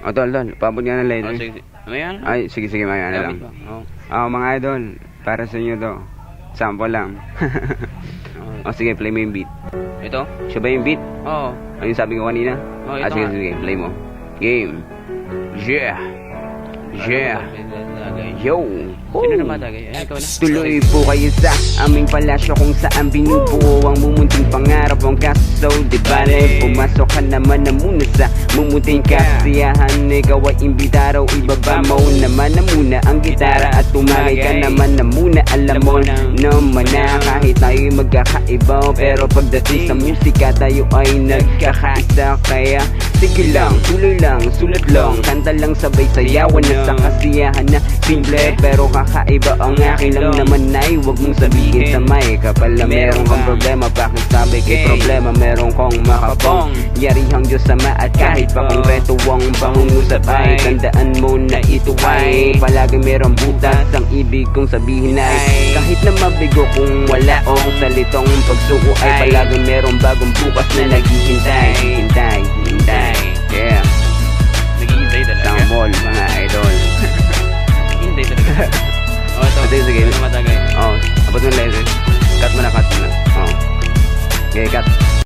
O tol, paabot nga ng Oh, lighter. sige. Mamaya na. Ay, sige, mamaya na lang. Gamit ba? Oo. Mga idol, para sa inyo to. Sample lang. O sige, play mo yung beat. Ito? Siya ba yung beat? Oo. Ano yung sabi ko kanina? Oh, ito Sige, nga. sige, play mo. Game. Yeah. Yeah. Yo. Sino na matagay? Ay, ikaw na. Tuloy po kayo sa aming palasyo kung saan binubuo ang mumunting pangarap ang kaso di bale pumasok ka naman na muna sa mumunting kasiyahan. Ikaw ay imbita raw ibaba mo naman na muna ang gitara at tumagay ka naman na muna. Alam mo naman na kahit tayo'y magkakaiba pero pagdating sa musika tayo ay nagkakaisa. Kaya sige lang, tuloy lang, sulat lang, kanta lang sabay sayawan na sa kasiyahan na simple pero kakaiba ang akin lang naman ay huwag mong sabihin sa mic kapal na meron kang problema. Bakit sabi kay problema meron kong makapong yarihang Diyos sama at kahit pa kung reto ang pangungusap ay tandaan mo na ito ay palagi merong butas. Ang ibig kong sabihin ay kahit na mabigo kung wala o salitong pagsuko ay palagi merong bagong bukas na naghihintay. Hintay, hintay, yeah. Naghihintay talaga. Sample mga idol. Naghihintay talaga. Oh, ito. Sige, sige. Sino na matagay? Abot mo lang. Cut mo na, cut mo na. Okay, cut.